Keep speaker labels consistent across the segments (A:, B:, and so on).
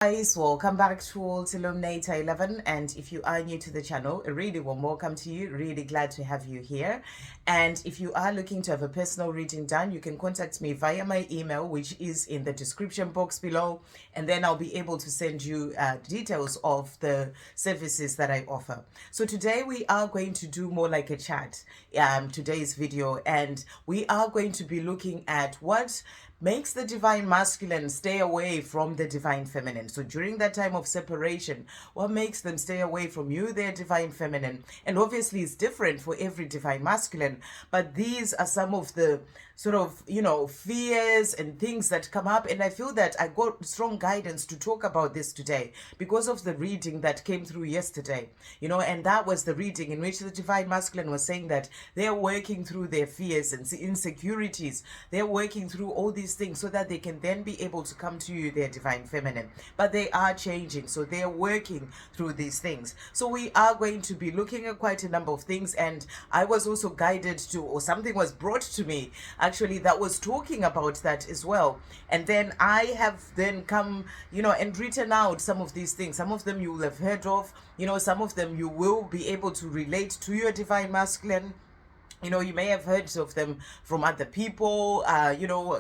A: Guys, welcome back to Illuminator11, and if you are new to the channel, a really warm welcome to you. Really glad to have you here. And if you are looking to have a personal reading done, you can contact me via my email, which is in the description box below, and then I'll be able to send you details of the services that I offer. So today we are going to do more like a chat, today's video, and we are going to be looking at what makes the divine masculine stay away from the divine feminine. So during that time of separation, what makes them stay away from you, their divine feminine? And obviously it's different for every divine masculine, but these are some of the sort of, fears and things that come up. And I feel that I got strong guidance to talk about this today because of the reading that came through yesterday, and that was the reading in which the divine masculine was saying that they're working through their fears and insecurities. They're working through all these things so that they can then be able to come to you, their divine feminine. But they are changing, so they're working through these things. So we are going to be looking at quite a number of things, and I was also guided to, or something was brought to me actually that was talking about that as well. And then I have then come, and written out some of these things. Some of them you will have heard of, some of them you will be able to relate to your divine masculine. You may have heard of them from other people,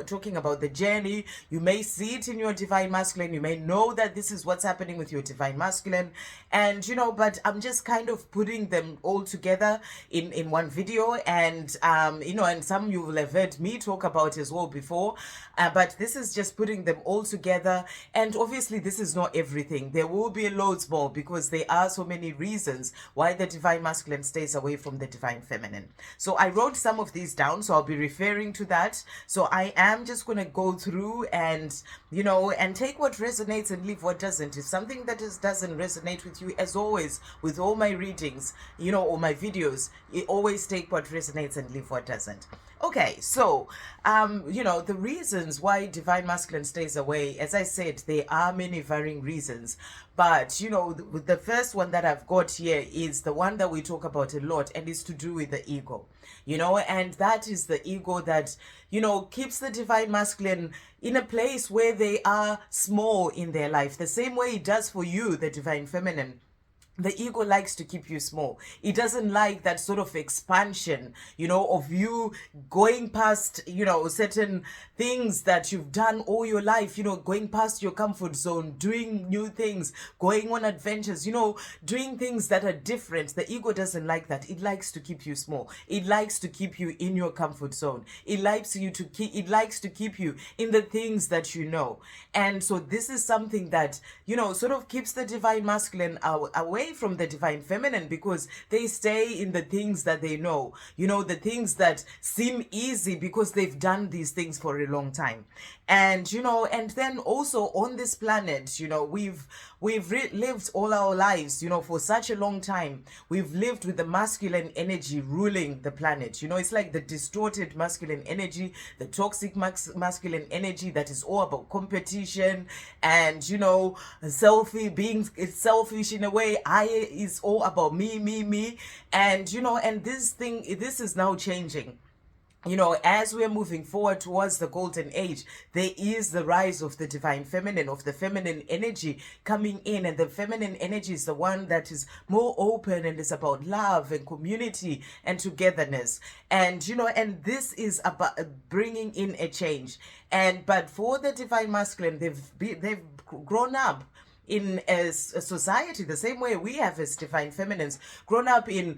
A: talking about the journey. You may see it in your divine masculine. You may know that this is what's happening with your divine masculine. And, but I'm just kind of putting them all together in one video. And, and some you will have heard me talk about as well before. But this is just putting them all together. And obviously, this is not everything. There will be loads more because there are so many reasons why the divine masculine stays away from the divine feminine. So I wrote some of these down, so I'll be referring to that. So I am just going to go through and, and take what resonates and leave what doesn't. If something that doesn't resonate with you, as always, with all my readings, or my videos, you always take what resonates and leave what doesn't. Okay, so, the reasons why divine masculine stays away, as I said, there are many varying reasons. But, the first one that I've got here is the one that we talk about a lot, and it's to do with the ego, and that is the ego that, keeps the divine masculine in a place where they are small in their life, the same way it does for you, the divine feminine. The ego likes to keep you small. It doesn't like that sort of expansion, of you going past, certain things that you've done all your life, going past your comfort zone, doing new things, going on adventures, doing things that are different. The ego doesn't like that. It likes to keep you small. It likes to keep you in your comfort zone. It likes to keep you in the things that you know. And so this is something that, sort of keeps the divine masculine away from the divine feminine, because they stay in the things that they know, the things that seem easy because they've done these things for a long time. And and then also on this planet, we've lived all our lives, for such a long time. We've lived with the masculine energy ruling the planet. It's like the distorted masculine energy, the toxic masculine energy that is all about competition and, being selfish in a way. Is all about me. And, and this is now changing. As we're moving forward towards the golden age, there is the rise of the divine feminine, of the feminine energy coming in. And the feminine energy is the one that is more open and is about love and community and togetherness. And, and this is about bringing in a change. But for the divine masculine, they've grown up in a society the same way we have as divine feminines, grown up in,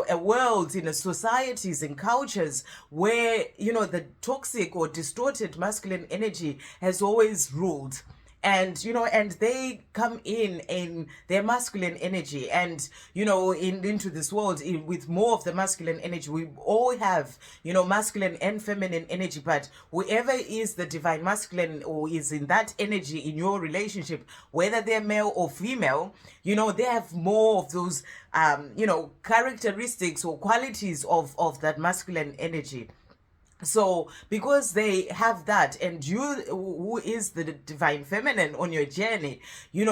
A: a world, in a societies and cultures where, the toxic or distorted masculine energy has always ruled. And, and they come in their masculine energy and, into this world with more of the masculine energy. We all have, masculine and feminine energy, but whoever is the divine masculine or is in that energy in your relationship, whether they're male or female, they have more of those, characteristics or qualities of that masculine energy. So because they have that, and you, who is the divine feminine on your journey, you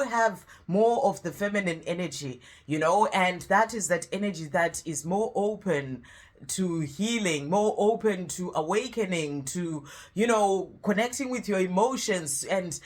A: have more of the feminine energy, and that is that energy that is more open, to healing, more open to awakening, to, connecting with your emotions. And,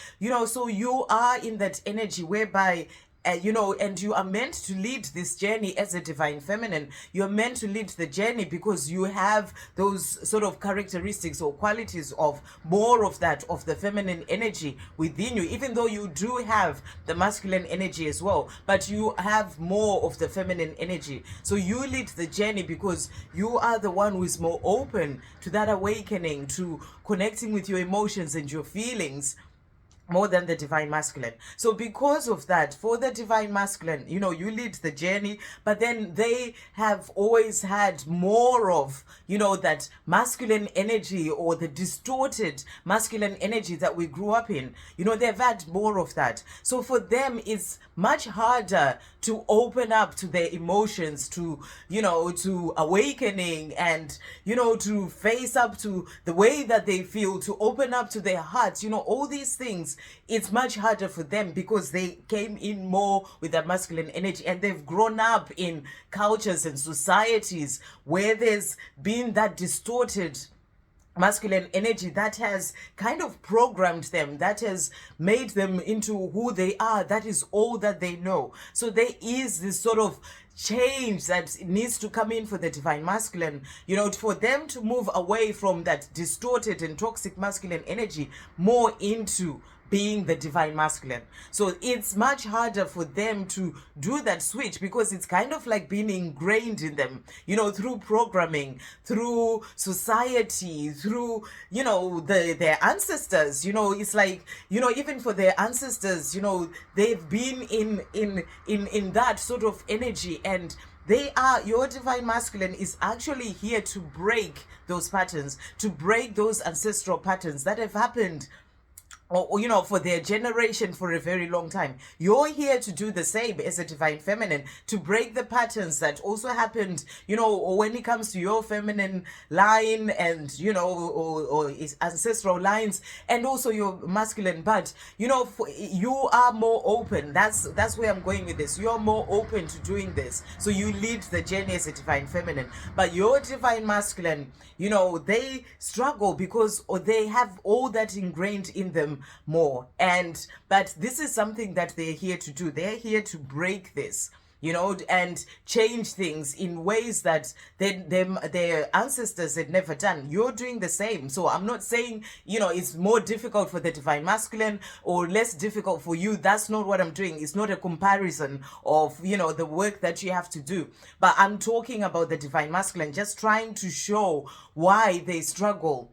A: so you are in that energy whereby and you are meant to lead this journey as a divine feminine. You're meant to lead the journey because you have those sort of characteristics or qualities of more of that, of the feminine energy within you, even though you do have the masculine energy as well, but you have more of the feminine energy. So you lead the journey because you are the one who is more open to that awakening, to connecting with your emotions and your feelings, more than the divine masculine. So because of that, for the divine masculine, you lead the journey, but then they have always had more of, that masculine energy, or the distorted masculine energy that we grew up in. They've had more of that. So for them, it's much harder to open up to their emotions, to, to awakening, and, to face up to the way that they feel, to open up to their hearts, all these things. It's much harder for them because they came in more with that masculine energy, and they've grown up in cultures and societies where there's been that distorted masculine energy that has kind of programmed them, that has made them into who they are. That is all that they know. So there is this sort of change that needs to come in for the divine masculine, for them to move away from that distorted and toxic masculine energy more into being the divine masculine. So it's much harder for them to do that switch because it's kind of like being ingrained in them, through programming, through society, through, their ancestors. It's like, even for their ancestors, they've been in that sort of energy, and your divine masculine is actually here to break those patterns, to break those ancestral patterns that have happened, or for their generation, for a very long time. You're here to do the same as a divine feminine, to break the patterns that also happened, or when it comes to your feminine line, and or ancestral lines, and also your masculine. But you are more open. That's where I'm going with this. You're more open to doing this, so you lead the journey as a divine feminine. But your divine masculine, they struggle because, or they have all that ingrained in them more. But this is something that they're here to do. They're here to break this, and change things in ways that their ancestors had never done. You're doing the same. So I'm not saying, it's more difficult for the divine masculine or less difficult for you. That's not what I'm doing. It's not a comparison of, the work that you have to do. But I'm talking about the divine masculine, just trying to show why they struggle,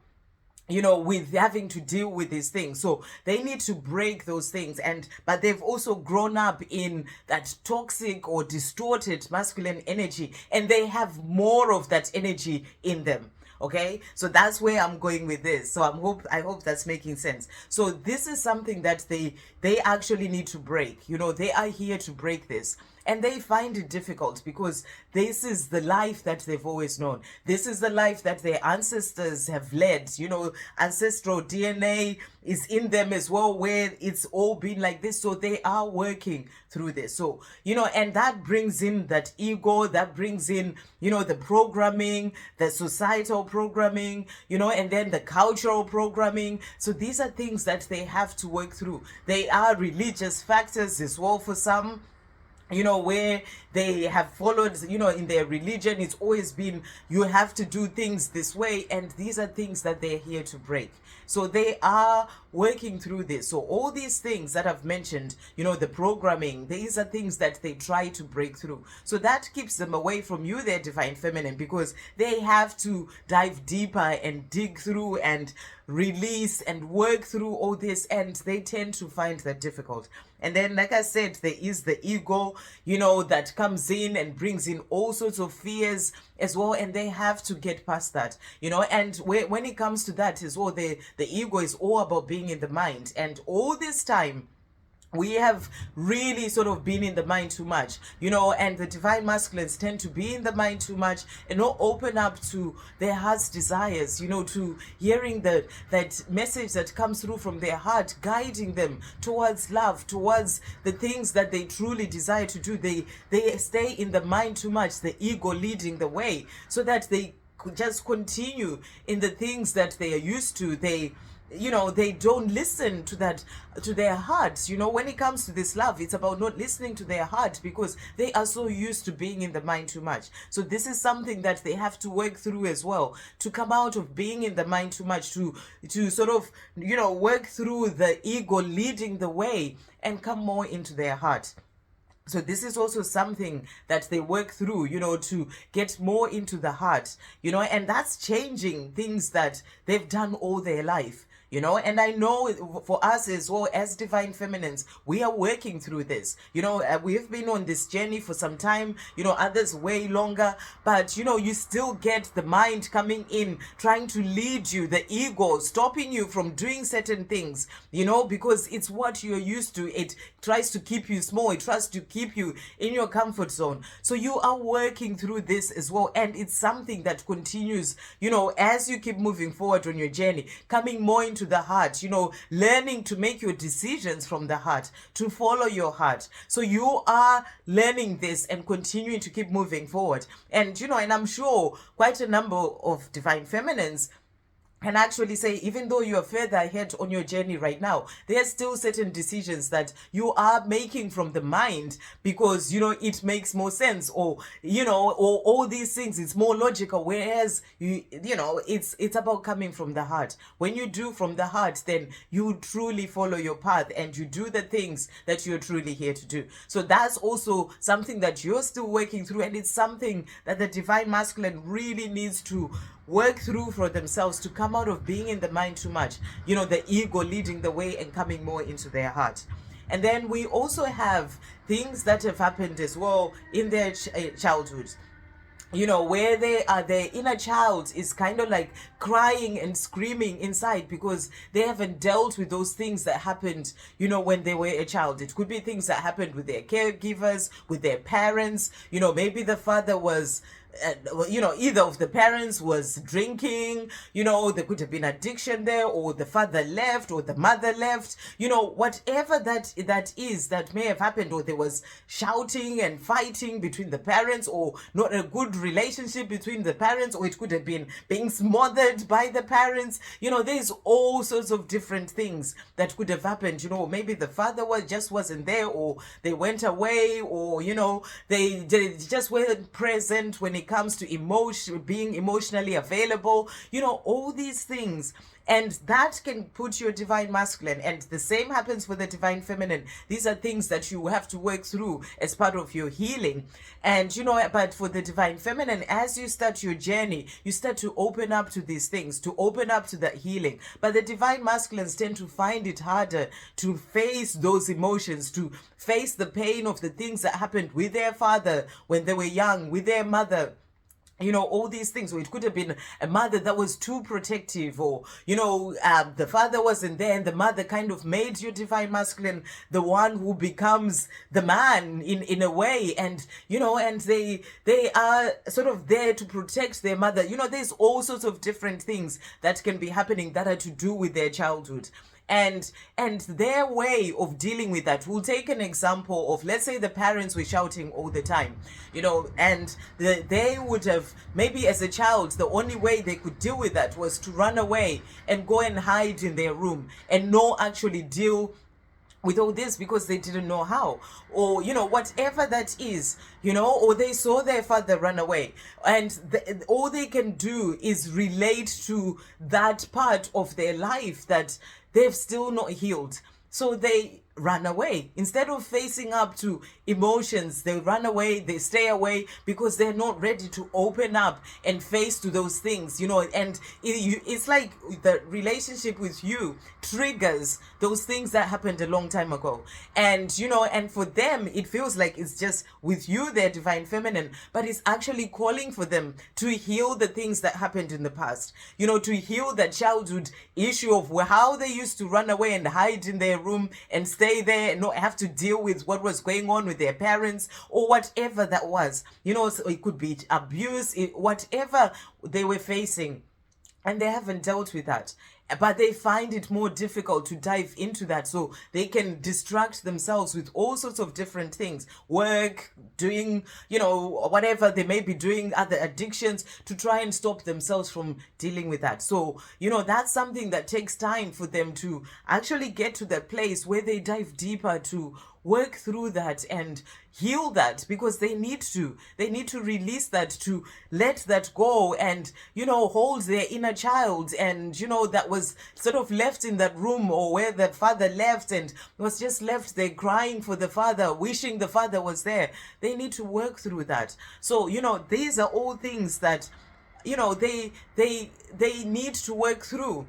A: with having to deal with these things. So they need to break those things. But they've also grown up in that toxic or distorted masculine energy, and they have more of that energy in them. Okay, so that's where I'm going with this. So I hope that's making sense. So this is something that they actually need to break. They are here to break this. And they find it difficult because this is the life that they've always known. This is the life that their ancestors have led. Ancestral DNA is in them as well, where it's all been like this. So they are working through this. So, and that brings in that ego, that brings in, the programming, the societal programming, and then the cultural programming. So these are things that they have to work through. They are religious factors as well for some, where they have followed, in their religion, it's always been, you have to do things this way. And these are things that they're here to break. So they are working through this. So all these things that I've mentioned, the programming, these are things that they try to break through. So that keeps them away from you, their divine feminine, because they have to dive deeper and dig through and release and work through all this, and they tend to find that difficult. And then, like I said, there is the ego, that comes in and brings in all sorts of fears as well, and they have to get past that, and when it comes to that as well, the ego is all about being in the mind. And all this time, we have really sort of been in the mind too much, and the divine masculines tend to be in the mind too much and not open up to their heart's desires, to hearing that message that comes through from their heart, guiding them towards love, towards the things that they truly desire to do. They stay in the mind too much, the ego leading the way, so that they could just continue in the things that they are used to. They don't listen to their hearts. When it comes to this love, it's about not listening to their heart, because they are so used to being in the mind too much. So this is something that they have to work through as well, to come out of being in the mind too much, to sort of work through the ego leading the way and come more into their heart. So this is also something that they work through, to get more into the heart, and that's changing things that they've done all their life. And I know for us as well, as divine feminines, we are working through this. We've been on this journey for some time, others way longer, but you still get the mind coming in, trying to lead you, the ego stopping you from doing certain things, because it's what you're used to. It tries to keep you small, it tries to keep you in your comfort zone. So you are working through this as well, and it's something that continues, as you keep moving forward on your journey, coming more into the heart, learning to make your decisions from the heart, to follow your heart. So you are learning this and continuing to keep moving forward. And and I'm sure quite a number of divine feminines can actually say, even though you are further ahead on your journey right now, there are still certain decisions that you are making from the mind, because it makes more sense, or or all these things, it's more logical, whereas it's about coming from the heart. When you do from the heart, then you truly follow your path and you do the things that you're truly here to do. So that's also something that you're still working through, and it's something that the divine masculine really needs to work through for themselves, to come out of being in the mind too much, the ego leading the way and coming more into their heart. And then we also have things that have happened as well in their childhood, where their inner child is kind of like crying and screaming inside, because they haven't dealt with those things that happened, when they were a child. It could be things that happened with their caregivers, with their parents. Maybe the father was either of the parents was drinking, there could have been addiction there, or the father left, or the mother left, whatever that is that may have happened, or there was shouting and fighting between the parents, or not a good relationship between the parents, or it could have been being smothered by the parents. There's all sorts of different things that could have happened. Maybe the father just wasn't there, or they went away, or they just weren't present when it comes to being emotionally available, all these things. And that can put your divine masculine, and the same happens for the divine feminine. These are things that you have to work through as part of your healing. And but for the divine feminine, as you start your journey, you start to open up to these things, to open up to that healing. But the divine masculines tend to find it harder to face those emotions, to face the pain of the things that happened with their father when they were young, with their mother, all these things. Or it could have been a mother that was too protective, or the father wasn't there, and the mother kind of made your divine masculine the one who becomes the man in a way. And and they are sort of there to protect their mother. There's all sorts of different things that can be happening that are to do with their childhood. And their way of dealing with that. We'll take an example of, let's say the parents were shouting all the time, and they would have, maybe as a child, the only way they could deal with that was to run away and go and hide in their room and not actually deal with all this, because they didn't know how, or whatever that is, or they saw their father run away, and all they can do is relate to that part of their life that they've still not healed. So they run away. Instead of facing up to emotions, they run away, they stay away, because they're not ready to open up and face to those things, and it's like the relationship with you triggers those things that happened a long time ago. And and for them, it feels like it's just with you, their divine feminine, but it's actually calling for them to heal the things that happened in the past, to heal that childhood issue of how they used to run away and hide in their room and stay stay there and not have to deal with what was going on with their parents or whatever that was. So it could be abuse, whatever they were facing, and they haven't dealt with that, but they find it more difficult to dive into that, so they can distract themselves with all sorts of different things, work, doing, whatever they may be doing, other addictions, to try and stop themselves from dealing with that. So that's something that takes time for them to actually get to that place where they dive deeper to work through that and heal that, because they need to release that, to let that go, and hold their inner child, and that was sort of left in that room, or where the father left and was just left there crying for the father, wishing the father was there. They need to work through that. So these are all things that they need to work through.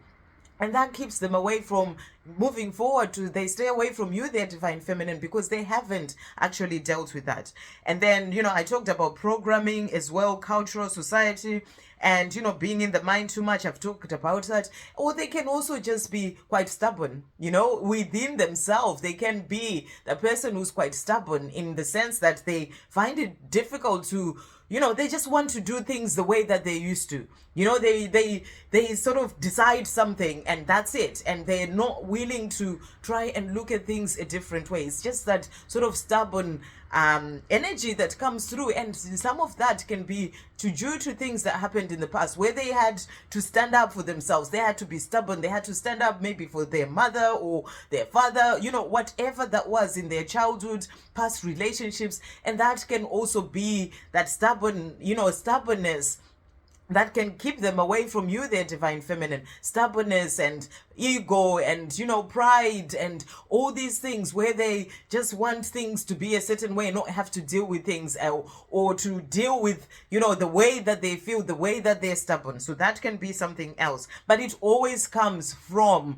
A: And that keeps them away from moving forward they stay away from you, their divine feminine, because they haven't actually dealt with that. And then, I talked about programming as well, cultural, society, and, being in the mind too much. I've talked about that. Or they can also just be quite stubborn, within themselves. They can be the person who's quite stubborn in the sense that they find it difficult to, they just want to do things the way that they used to. They sort of decide something and that's it. And they're not willing to try and look at things a different way. It's just that sort of stubborn energy that comes through. And some of that can be due to things that happened in the past, where they had to stand up for themselves. They had to be stubborn. They had to stand up maybe for their mother or their father, whatever that was in their childhood, past relationships. And that can also be that stubbornness that can keep them away from you, their divine feminine. Stubbornness and ego and, pride and all these things, where they just want things to be a certain way and not have to deal with things, or to deal with, the way that they feel, the way that they're stubborn. So that can be something else. But it always comes from,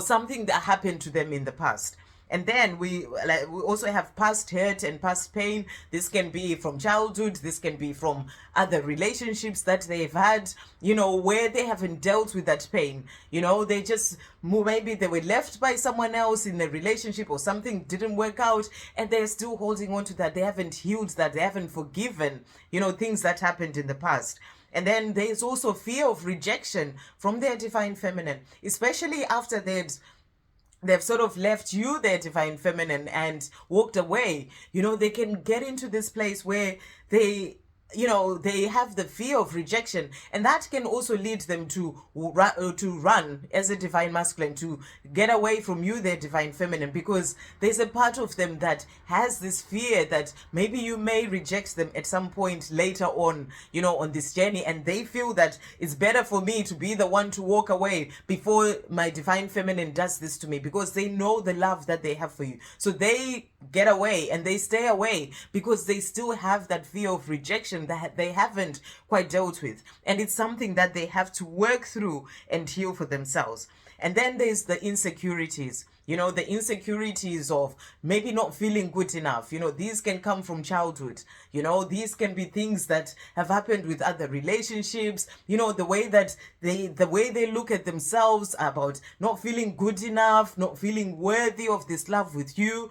A: something that happened to them in the past. And then we also have past hurt and past pain. This can be from childhood. This can be from other relationships that they've had, where they haven't dealt with that pain. They just, maybe they were left by someone else in a relationship, or something didn't work out, and they're still holding on to that. They haven't healed that. They haven't forgiven, things that happened in the past. And then there's also fear of rejection from their divine feminine, especially after they've sort of left you, their divine feminine, and walked away. They can get into this place where they have the fear of rejection, and that can also lead them to run as a divine masculine, to get away from you, their divine feminine, because there's a part of them that has this fear that maybe you may reject them at some point later on, on this journey, and they feel that it's better for me to be the one to walk away before my divine feminine does this to me, because they know the love that they have for you. So they get away and they stay away because they still have that fear of rejection that they haven't quite dealt with, and it's something that they have to work through and heal for themselves. And then there's the insecurities, the insecurities of maybe not feeling good enough. These can come from childhood. These can be things that have happened with other relationships, the way they look at themselves, about not feeling good enough, not feeling worthy of this love with you,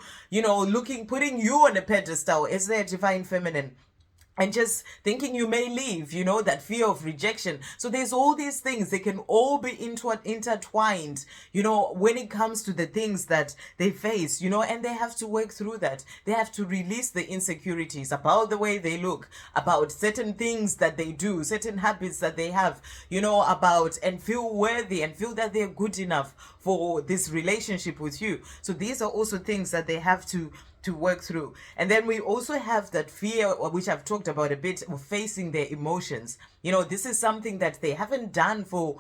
A: putting you on a pedestal as their divine feminine, and just thinking you may leave, that fear of rejection. So there's all these things. They can all be intertwined, when it comes to the things that they face, and they have to work through that. They have to release the insecurities about the way they look, about certain things that they do, certain habits that they have, about, and feel worthy and feel that they're good enough for this relationship with you. So these are also things that they have to work through. And then we also have that fear, which I've talked about a bit, of facing their emotions. This is something that they haven't done for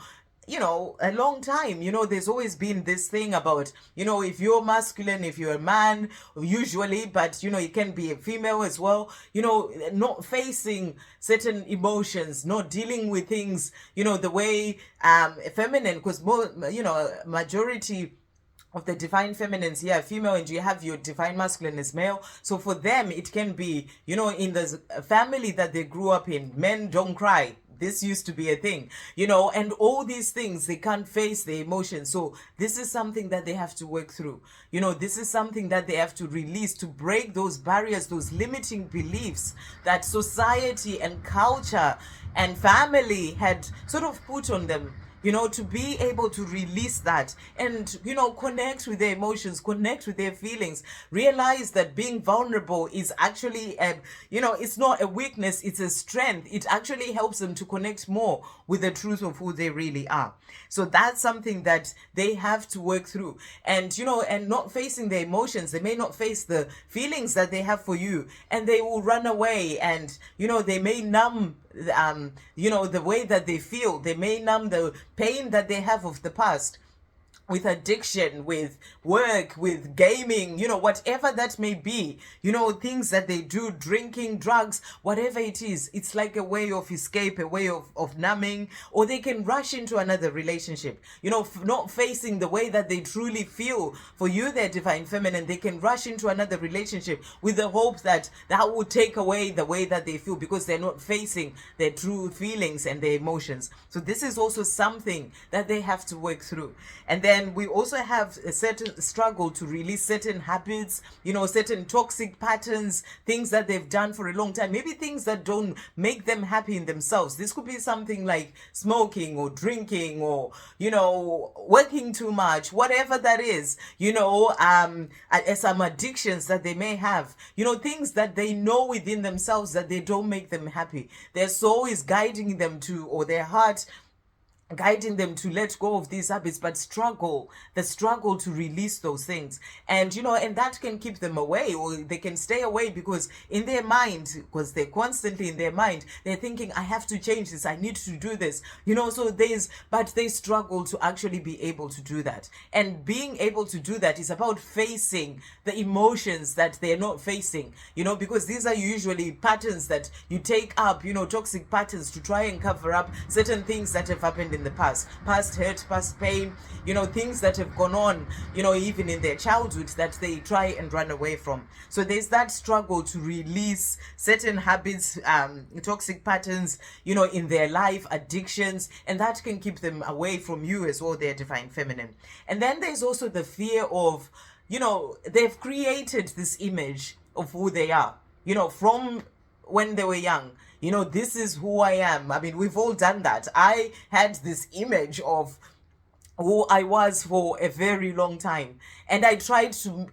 A: a long time. There's always been this thing about, if you're masculine, if you're a man, usually, but you can be a female as well, not facing certain emotions, not dealing with things, the way feminine, because majority of the divine feminines here, female, and you have your divine masculine as male. So for them, it can be, in the family that they grew up in, men don't cry. this used to be a thing, you know, and all these things, they can't face their emotions. So this is something that they have to work through. You know, this is something that they have to release, to break those barriers, those limiting beliefs that society and culture and family had sort of put on them, you know, to be able to release that and, you know, connect with their emotions, connect with their feelings, realize that being vulnerable is actually, you know, it's not a weakness, it's a strength. It actually helps them to connect more with the truth of who they really are. So that's something that they have to work through. And, you know, and not facing their emotions, they may not face the feelings that they have for you, and they will run away, and, you know, they may numb you know, the way that they feel. They may numb the pain that they have of the past with addiction, with work, with gaming, you know, whatever that may be, you know, things that they do, drinking, drugs, whatever it is, it's like a way of escape, a way of numbing, or they can rush into another relationship, you know, not facing the way that they truly feel for you, their divine feminine. They can rush into another relationship with the hope that that will take away the way that they feel, because they're not facing their true feelings and their emotions. So this is also something that they have to work through. And then we also have a certain struggle to release certain habits, you know, certain toxic patterns, things that they've done for a long time, maybe things that don't make them happy in themselves. This could be something like smoking or drinking, or, you know, working too much, whatever that is, you know, some addictions that they may have, you know, things that they know within themselves that they don't make them happy. Their soul is guiding them to, or their heart guiding them to let go of these habits, but the struggle to release those things. And, you know, and that can keep them away, or they can stay away, because in their mind, because they're constantly in their mind, they're thinking, I have to change this, I need to do this, you know. So but they struggle to actually be able to do that. And being able to do that is about facing the emotions that they're not facing, you know, because these are usually patterns that you take up, you know, toxic patterns, to try and cover up certain things that have happened in the past hurt, past pain, you know, things that have gone on, you know, even in their childhood, that they try and run away from. So there's that struggle to release certain habits, toxic patterns, you know, in their life, addictions, and that can keep them away from you as well, their divine feminine. And then there's also the fear of, you know, they've created this image of who they are, you know, from when they were young. You know, this is who I am. I mean, we've all done that. I had this image of who I was for a very long time, and I tried to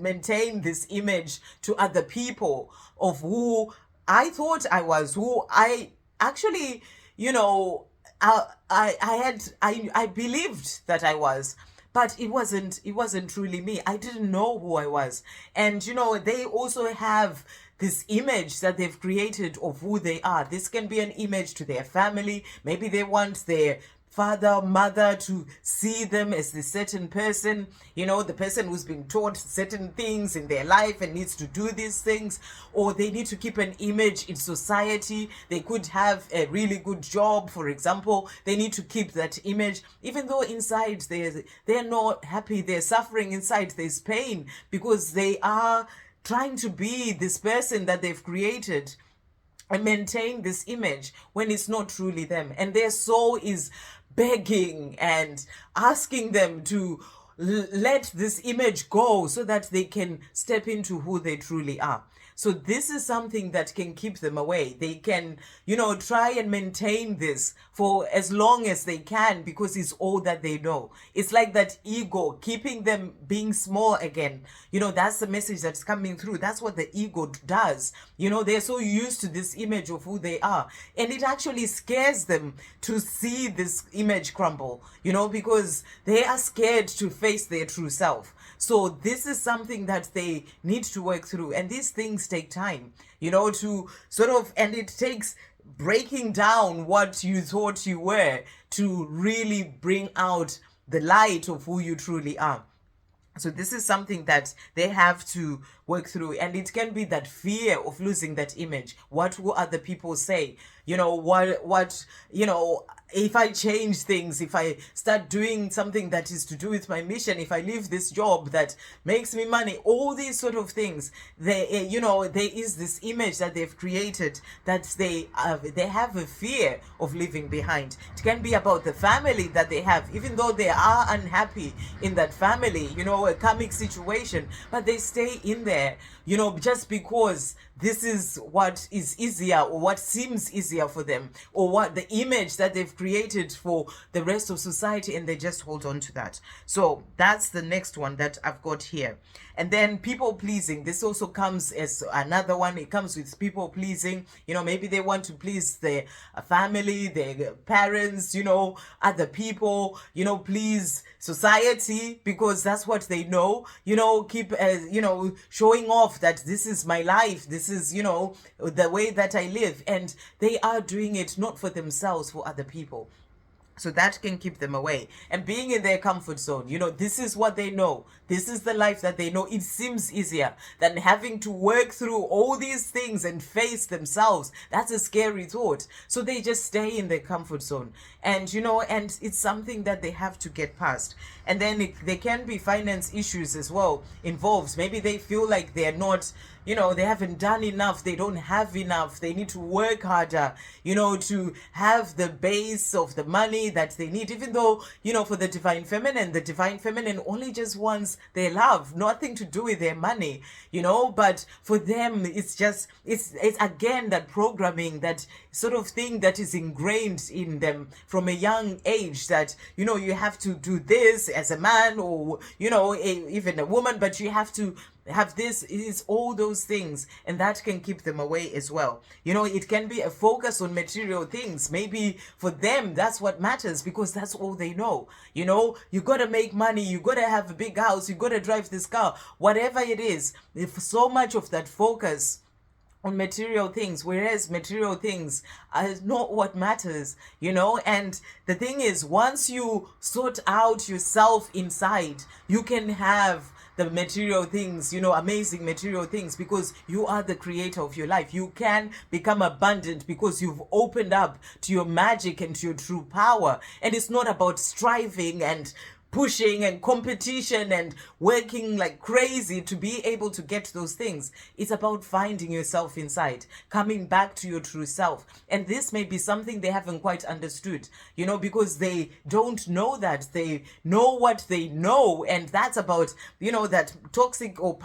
A: maintain this image to other people of who I thought I was, who I actually, you know, I believed that I was. But it wasn't truly me. I didn't know who I was. And, you know, they also have this image that they've created of who they are. This can be an image to their family. Maybe they want their father, mother to see them as this certain person, you know, the person who's been taught certain things in their life and needs to do these things, or they need to keep an image in society. They could have a really good job, for example. They need to keep that image, even though inside they're not happy, they're suffering inside, there's pain, because they are trying to be this person that they've created and maintain this image when it's not truly them. And their soul is begging and asking them to let this image go so that they can step into who they truly are. So this is something that can keep them away. They can, you know, try and maintain this for as long as they can, because it's all that they know. It's like that ego keeping them being small again. You know, that's the message that's coming through. That's what the ego does. You know, they're so used to this image of who they are, and it actually scares them to see this image crumble, you know, because they are scared to face their true self. So this is something that they need to work through. And these things take time, you know, to sort of, and it takes breaking down what you thought you were to really bring out the light of who you truly are. So this is something that they have to work through. And it can be that fear of losing that image. What will other people say? what if I change things, if I start doing something that is to do with my mission, if I leave this job that makes me money, all these sort of things, there is this image that they've created that they have a fear of leaving behind. It can be about the family that they have, even though they are unhappy in that family, a karmic situation, but they stay in there, just because this is what is easier, or what seems easier for them, or what the image that they've created for the rest of society, and they just hold on to that. So that's the next one that I've got here. And then people pleasing, this also comes as another one. It comes with people pleasing. Maybe they want to please their family, their parents, other people, please society, because that's what they know. Keep showing off that this is my life, this is the way that I live, and they are doing it not for themselves, for other people. So that can keep them away. And being in their comfort zone, this is what they know. This is the life that they know. It seems easier than having to work through all these things and face themselves. That's a scary thought. So they just stay in their comfort zone. And, and it's something that they have to get past. And then there can be finance issues as well involved. Maybe they feel like they're not, they haven't done enough, they don't have enough, they need to work harder, to have the base of the money that they need. Even though, for the divine feminine only just wants their love, nothing to do with their money, but for them, it's again that programming, that sort of thing that is ingrained in them from a young age, that, you have to do this as a man, or, even a woman, but you have to have this, is all those things, and that can keep them away as well. It can be a focus on material things. Maybe for them that's what matters, because that's all they know. You gotta make money, you gotta have a big house, you gotta drive this car, whatever it is. If so much of that focus on material things, whereas material things are not what matters, and the thing is, once you sort out yourself inside, you can have the material things, amazing material things, because you are the creator of your life. You can become abundant because you've opened up to your magic and to your true power. And it's not about striving and pushing and competition and working like crazy to be able to get those things. It's about finding yourself inside, coming back to your true self. And this may be something they haven't quite understood, because they don't know that. They know what they know, and that's about, that toxic or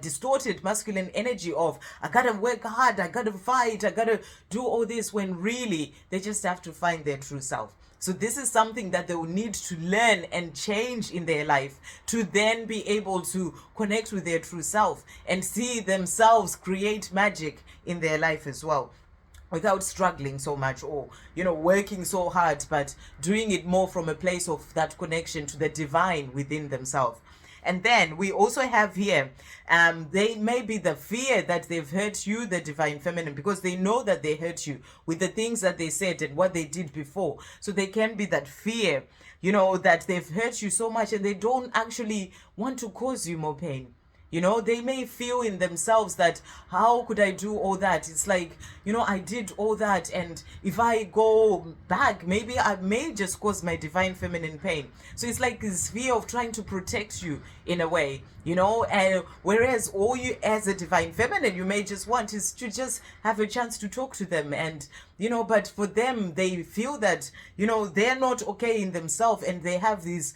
A: distorted masculine energy of, I gotta work hard, I gotta fight, I gotta do all this, when really they just have to find their true self. So this is something that they will need to learn and change in their life, to then be able to connect with their true self and see themselves create magic in their life as well, without struggling so much, or working so hard, but doing it more from a place of that connection to the divine within themselves. And then we also have here, they may be the fear that they've hurt you, the divine feminine, because they know that they hurt you with the things that they said and what they did before. So they can be that fear, that they've hurt you so much, and they don't actually want to cause you more pain. They may feel in themselves that, how could I do all that? It's like, I did all that, and if I go back, maybe I may just cause my divine feminine pain. So it's like this fear of trying to protect you in a way, and whereas all you as a divine feminine, you may just want is to just have a chance to talk to them. And, but for them, they feel that, they're not okay in themselves, and they have these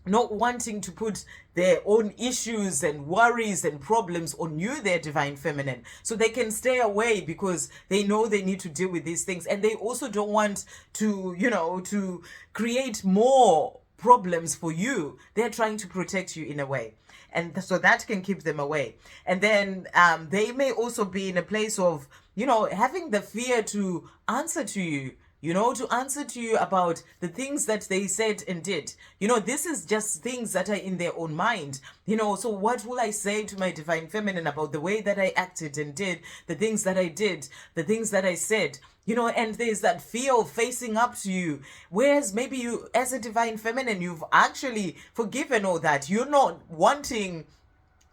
A: not wanting to put their own issues and worries and problems on you, their divine feminine. So they can stay away because they know they need to deal with these things. And they also don't want to, to create more problems for you. They're trying to protect you in a way. And so that can keep them away. And then they may also be in a place of, having the fear to answer to you, to answer to you about the things that they said and did. This is just things that are in their own mind. So what will I say to my divine feminine about the way that I acted and did, the things that I did, the things that I said? And there's that fear of facing up to you. Whereas maybe you, as a divine feminine, you've actually forgiven all that. You're not wanting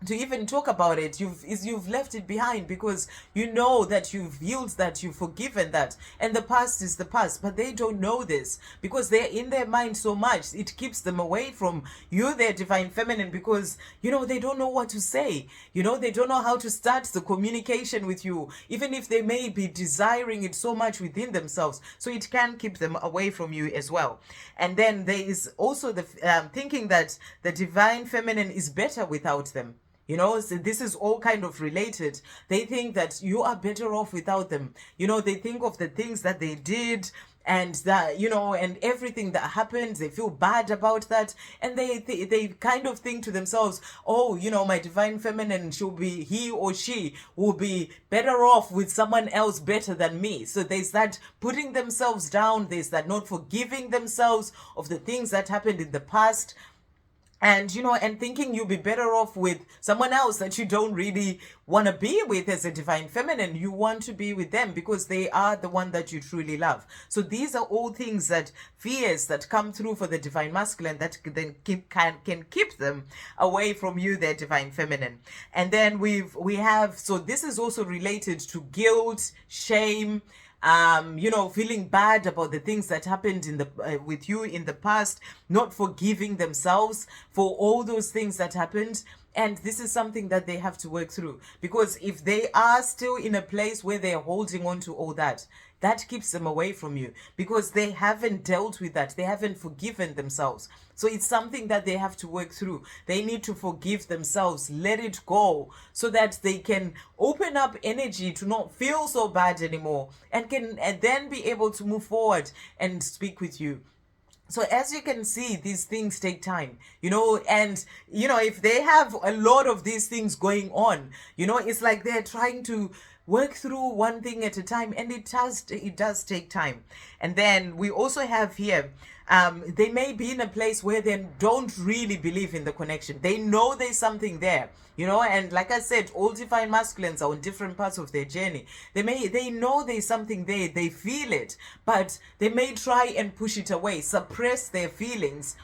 A: to even talk about it. You've left it behind because you know that you've healed that, you've forgiven that, and the past is the past. But they don't know this because they're in their mind so much, it keeps them away from you, their divine feminine, because they don't know what to say. They don't know how to start the communication with you, even if they may be desiring it so much within themselves. So it can keep them away from you as well. And then there is also the thinking that the divine feminine is better without them. So this is all kind of related. They think that you are better off without them. They think of the things that they did, and that and everything that happened. They feel bad about that, and they kind of think to themselves, oh, my divine feminine, he or she will be better off with someone else better than me. So there's that putting themselves down. There's that not forgiving themselves of the things that happened in the past, and and thinking you'll be better off with someone else that you don't really want to be with. As a divine feminine, you want to be with them because they are the one that you truly love. So these are all things, that fears that come through for the divine masculine, that then can keep them away from you, their divine feminine. And then we have, so this is also related to guilt, shame, feeling bad about the things that happened in the with you in the past, not forgiving themselves for all those things that happened. And this is something that they have to work through, because if they are still in a place where they're holding on to all that, that keeps them away from you, because they haven't dealt with that. They haven't forgiven themselves. So it's something that they have to work through. They need to forgive themselves, let it go, so that they can open up energy to not feel so bad anymore, and then be able to move forward and speak with you. So as you can see, these things take time, and, if they have a lot of these things going on, it's like they're trying to work through one thing at a time, and it does take time. And then we also have here, they may be in a place where they don't really believe in the connection. They know there's something there, and like I said, all divine masculines are on different parts of their journey. They know there's something there, they feel it, but they may try and push it away, suppress their feelings,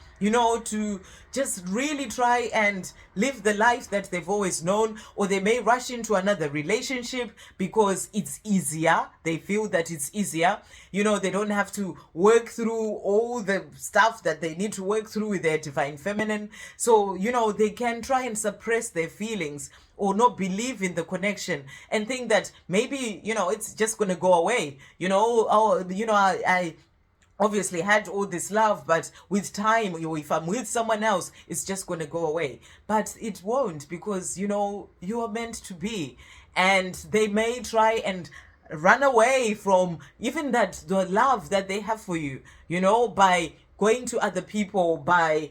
A: to just really try and live the life that they've always known. Or they may rush into another relationship because it's easier. They feel that it's easier. They don't have to work through all the stuff that they need to work through with their divine feminine. So, they can try and suppress their feelings, or not believe in the connection, and think that maybe, it's just going to go away. I obviously had all this love, but with time, if I'm with someone else, it's just going to go away. But it won't, because you are meant to be. And they may try and run away from even the love that they have for you, by going to other people, by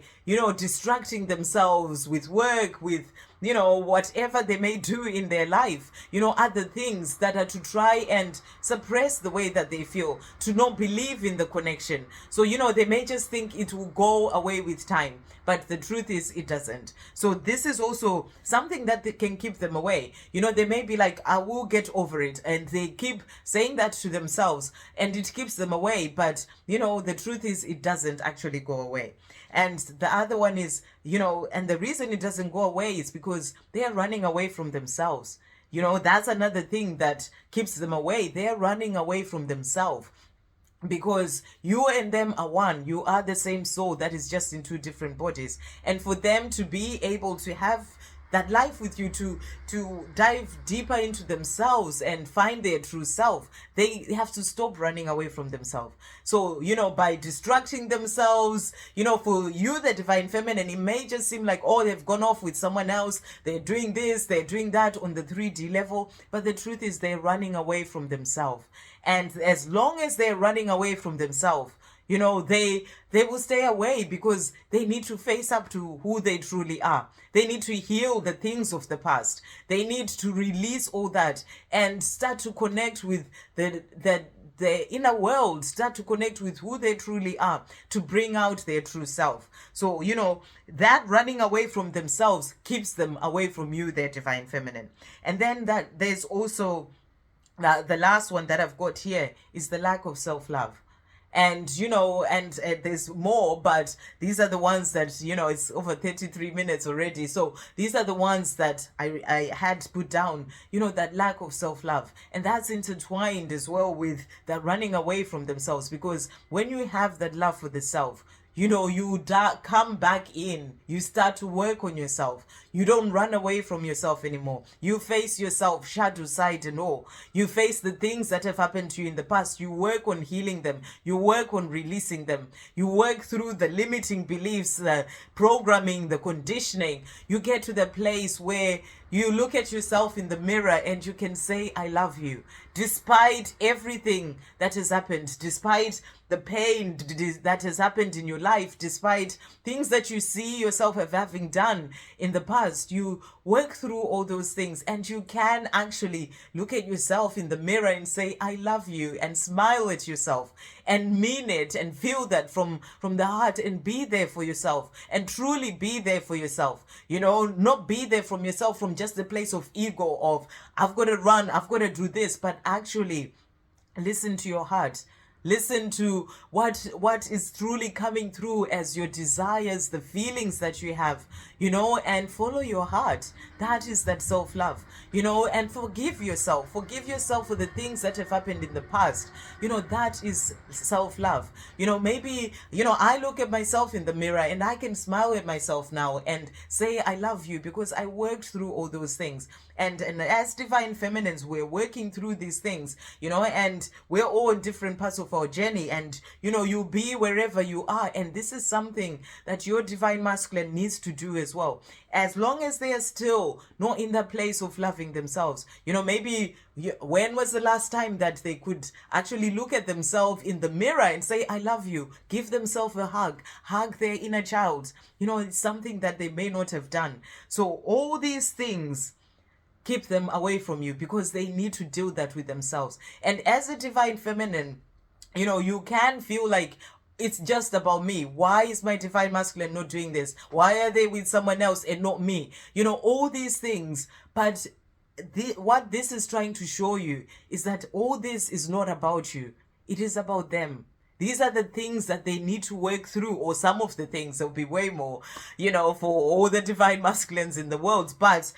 A: distracting themselves with work, with whatever they may do in their life, other things that are to try and suppress the way that they feel, to not believe in the connection. So, they may just think it will go away with time, but the truth is it doesn't. So this is also something that they can keep them away. They may be like, I will get over it, and they keep saying that to themselves, and it keeps them away. But, the truth is it doesn't actually go away. And the other one is, and the reason it doesn't go away is because they are running away from themselves. That's another thing that keeps them away. They're running away from themselves, because you and them are one. You are the same soul that is just in two different bodies. And for them to be able to have that life with you, to dive deeper into themselves and find their true self, they have to stop running away from themselves. So, by distracting themselves, for you, the divine feminine, it may just seem like, oh, they've gone off with someone else, they're doing this, they're doing that on the 3D level. But the truth is they're running away from themselves. And as long as they're running away from themselves, they will stay away, because they need to face up to who they truly are. They need to heal the things of the past. They need to release all that and start to connect with the inner world, start to connect with who they truly are, to bring out their true self. So, that running away from themselves keeps them away from you, their divine feminine. And then that there's also the last one that I've got here is the lack of self-love. And there's more, but these are the ones that, it's over 33 minutes already. So these are the ones that I had put down, that lack of self-love. And that's intertwined as well with that running away from themselves, because when you have that love for the self, come back in. You start to work on yourself. You don't run away from yourself anymore. You face yourself, shadow side and all. You face the things that have happened to you in the past. You work on healing them. You work on releasing them. You work through the limiting beliefs, the programming, the conditioning. You get to the place where you look at yourself in the mirror and you can say, I love you. Despite everything that has happened, despite the pain that has happened in your life, despite things that you see yourself having done in the past, you work through all those things and you can actually look at yourself in the mirror and say, I love you, and smile at yourself and mean it and feel that from the heart, and be there for yourself and truly be there for yourself. Not be there from yourself from just the place of ego of, I've got to run, I've got to do this, but actually listen to your heart. Listen to what is truly coming through as your desires, the feelings that you have, and follow your heart. That is that self-love, and forgive yourself. Forgive yourself for the things that have happened in the past. That is self-love. Maybe, I look at myself in the mirror and I can smile at myself now and say, I love you, because I worked through all those things. And as divine feminines, we're working through these things, and we're all in different parts of our journey, and you'll be wherever you are. And this is something that your divine masculine needs to do as well, as long as they are still not in the place of loving themselves. Maybe when was the last time that they could actually look at themselves in the mirror and say, I love you, give themselves a hug their inner child. It's something that they may not have done. So all these things keep them away from you, because they need to deal that with themselves. And as a divine feminine, you can feel like it's just about me. Why is my divine masculine not doing this? Why are they with someone else and not me? All these things. But what this is trying to show you is that all this is not about you. It is about them. These are the things that they need to work through, or some of the things. There'll be way more, for all the divine masculines in the world. But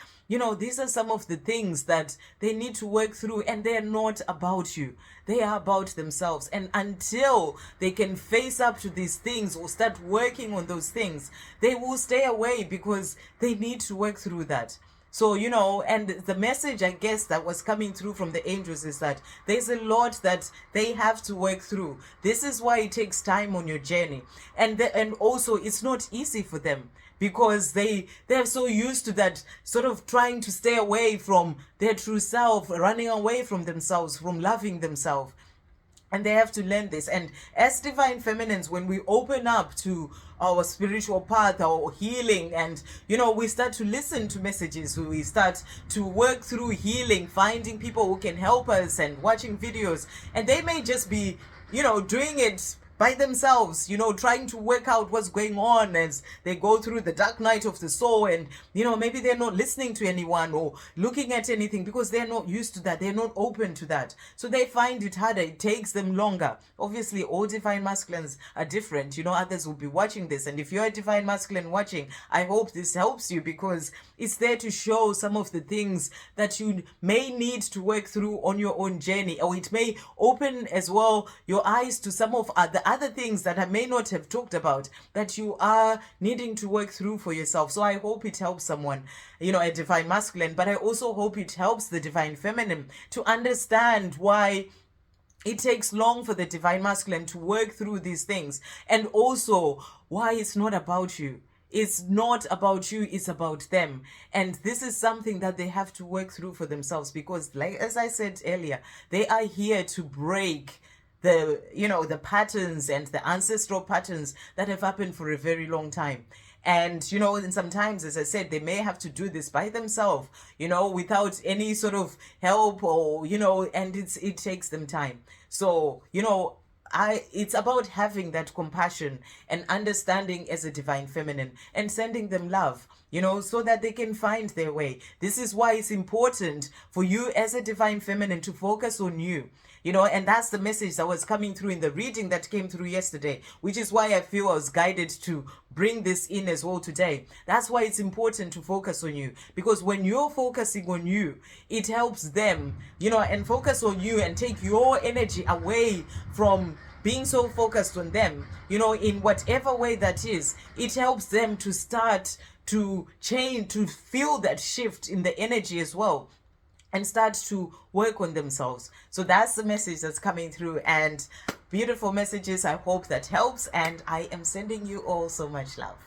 A: these are some of the things that they need to work through, and they're not about you. They are about themselves. And until they can face up to these things or start working on those things, they will stay away, because they need to work through that. So, and the message, I guess, that was coming through from the angels is that there's a lot that they have to work through. This is why it takes time on your journey. And also, it's not easy for them, because they're so used to that sort of trying to stay away from their true self, running away from themselves, from loving themselves. And they have to learn this. And as divine feminines, when we open up to our spiritual path, our healing, and we start to listen to messages, we start to work through healing, finding people who can help us, and watching videos, and they may just be doing it by themselves, trying to work out what's going on as they go through the dark night of the soul. And maybe they're not listening to anyone or looking at anything, because they're not used to that, they're not open to that, so they find it harder, it takes them longer. Obviously, all divine masculines are different. Others will be watching this, and if you're a divine masculine watching, I hope this helps you, because it's there to show some of the things that you may need to work through on your own journey, or it may open as well your eyes to some of the other things that I may not have talked about, that you are needing to work through for yourself. So I hope it helps someone, a divine masculine, but I also hope it helps the divine feminine to understand why it takes long for the divine masculine to work through these things, and also why it's not about you. It's not about you, it's about them. And this is something that they have to work through for themselves, because, like as I said earlier, they are here to break the patterns and the ancestral patterns that have happened for a very long time. And and sometimes, as I said, they may have to do this by themselves, without any sort of help, or and it takes them time. So it's about having that compassion and understanding as a divine feminine, and sending them love. you know, so that they can find their way. This is why it's important for you as a divine feminine to focus on you. You know, and that's the message that was coming through in the reading that came through yesterday, which is why I feel I was guided to bring this in as well today. That's why it's important to focus on you, because when you're focusing on you, it helps them, you know, and focus on you and take your energy away from being so focused on them, you know, in whatever way that is. It helps them to start to change, to feel that shift in the energy as well, and start to work on themselves. So that's the message that's coming through, and beautiful messages. I hope that helps, and I am sending you all so much love.